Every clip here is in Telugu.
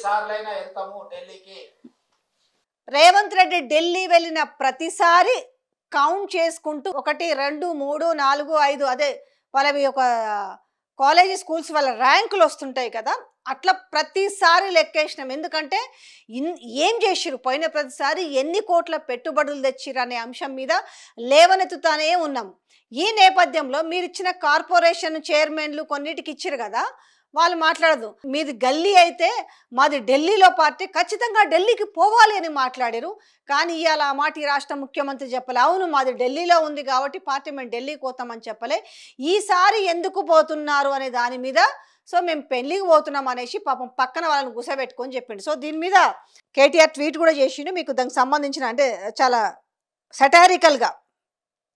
సార్లైనా వెళ్తాము ఢిల్లీకి. రేవంత్ రెడ్డి ఢిల్లీ వెళ్ళిన ప్రతిసారి కౌంట్ చేసుకుంటూ 1 2 3 4 5 అదే వాళ్ళవి ఒక కాలేజీ స్కూల్స్ వాళ్ళ ర్యాంకులు వస్తుంటాయి కదా, అట్లా ప్రతిసారి లెక్కేసినాం. ఎందుకంటే ఏం చేసిరు పోయిన ప్రతిసారి ఎన్ని కోట్ల పెట్టుబడులు తెచ్చిరు అనే అంశం మీద లేవనెత్తుతానే ఉన్నాం. ఈ నేపథ్యంలో మీరు ఇచ్చిన కార్పొరేషన్ చైర్మన్లు కొన్నిటికి ఇచ్చిరు కదా, వాళ్ళు మాట్లాడదు. మీది గల్లీ అయితే మాది ఢిల్లీలో పార్టీ, ఖచ్చితంగా ఢిల్లీకి పోవాలి అని మాట్లాడారు. కానీ ఇవాళ ఆ మాట ఈ రాష్ట్ర ముఖ్యమంత్రి చెప్పలే. అవును మాది ఢిల్లీలో ఉంది కాబట్టి పార్టీ మేము ఢిల్లీకి పోతామని చెప్పలే. ఈసారి ఎందుకు పోతున్నారు అనే దాని మీద సో మేము పెళ్ళికి పోతున్నాం అనేసి పాపం పక్కన వాళ్ళని గుసబెట్టుకొని చెప్పిండు. సో దీని మీద కేటీఆర్ ట్వీట్ కూడా చేసిండు. మీకు దానికి సంబంధించిన అంటే చాలా సటారికల్గా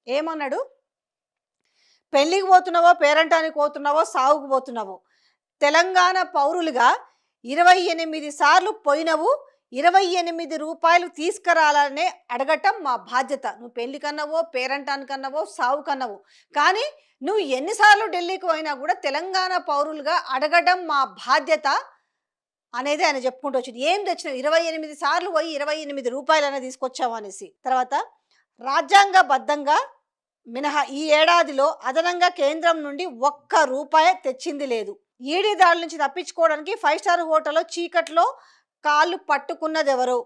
ఏమన్నాడు, పెళ్ళికి పోతున్నావో పేరంటానికి పోతున్నావో సాగుకు పోతున్నావో తెలంగాణ పౌరులుగా 28 సార్లు పోయినవు, 28 రూపాయలు తీసుకురాలనే అడగటం మా బాధ్యత. నువ్వు పెళ్లి కన్నావో పేరంటానికన్నావో సావు కన్నావో, కానీ నువ్వు ఎన్నిసార్లు ఢిల్లీకి పోయినా కూడా తెలంగాణ పౌరులుగా అడగడం మా బాధ్యత అనేది ఆయన చెప్పుకుంటూ వచ్చింది. ఏం తెచ్చినావు, 28 సార్లు పోయి 28 రూపాయలు అనేది తీసుకొచ్చావు అనేసి. తర్వాత రాజ్యాంగబద్ధంగా మినహా ఈ ఏడాదిలో అదనంగా కేంద్రం నుండి 1 రూపాయి తెచ్చింది లేదు. ఈడీ దాడుల నుంచి తప్పించుకోవడానికి 5 స్టార్ హోటల్లో చీకట్లో కాళ్ళు పట్టుకున్నదెవరు?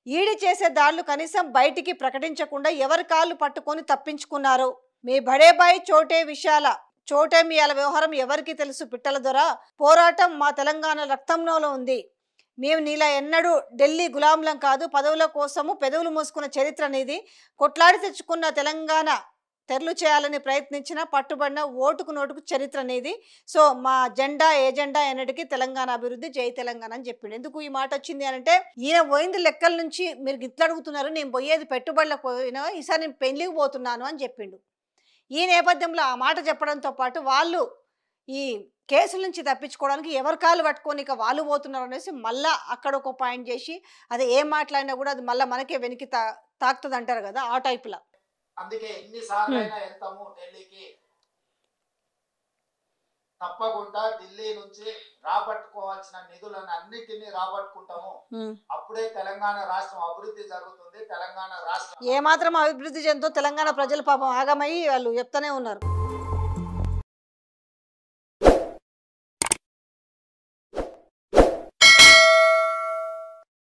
ఈడీ చేసే దాడులు కనీసం బయటికి ప్రకటించకుండా ఎవరి కాళ్ళు పట్టుకొని తప్పించుకున్నారు? మీ బడేబాయి చోటే విషయాల చోటే మీ అల వ్యవహారం ఎవరికి తెలుసు పిట్టల దొర. పోరాటం మా తెలంగాణ రక్తంలో ఉంది. మేము నీలా ఎన్నడూ ఢిల్లీ గులాంలం కాదు. పదవుల కోసము పెదవులు మూసుకున్న చరిత్ర అనేది, కొట్లాడి తెచ్చుకున్న తెలంగాణ తెరలు చేయాలని ప్రయత్నించిన పట్టుబడిన ఓటుకు నోటుకు చరిత్ర అనేది. సో మా జెండా ఏజెండా ఎన్నటికీ తెలంగాణ అభివృద్ధి, జై తెలంగాణ అని చెప్పిండు. ఎందుకు ఈ మాట వచ్చింది అంటే, ఈయన పోయింది లెక్కల నుంచి మీరు గిట్ల అడుగుతున్నారు, నేను పోయేది పెట్టుబడులకు పోయినా, ఈసారి నేను పెళ్లికి పోతున్నాను అని చెప్పిండు. ఈ నేపథ్యంలో ఆ మాట చెప్పడంతో పాటు వాళ్ళు ఈ కేసుల నుంచి తప్పించుకోవడానికి ఎవరి కాళ్ళు పట్టుకొని ఇక వాళ్ళు పోతున్నారు అనేసి మళ్ళీ అక్కడ ఒక పాయింట్ చేసి, అది ఏం మాట్లాడినా కూడా అది మళ్ళీ మనకే వెనక్కి తాకుతుంది అంటారు కదా, ఆ టైపులా. అందుకే ఎన్ని సార్లైనా వెళ్తాము ఢిల్లీకి, తప్పకుండా ఢిల్లీ నుంచి రాబట్టుకోవాల్సిన నిధులను అన్నిటినీ రాబట్టుకుంటాము. అప్పుడే తెలంగాణ రాష్ట్రం అభివృద్ధి జరుగుతుంది. తెలంగాణ రాష్ట్రం ఏమాత్రం అభివృద్ధి చెందుతో తెలంగాణ ప్రజలు పాపం ఆగమై వాళ్ళు చెప్తానే ఉన్నారు.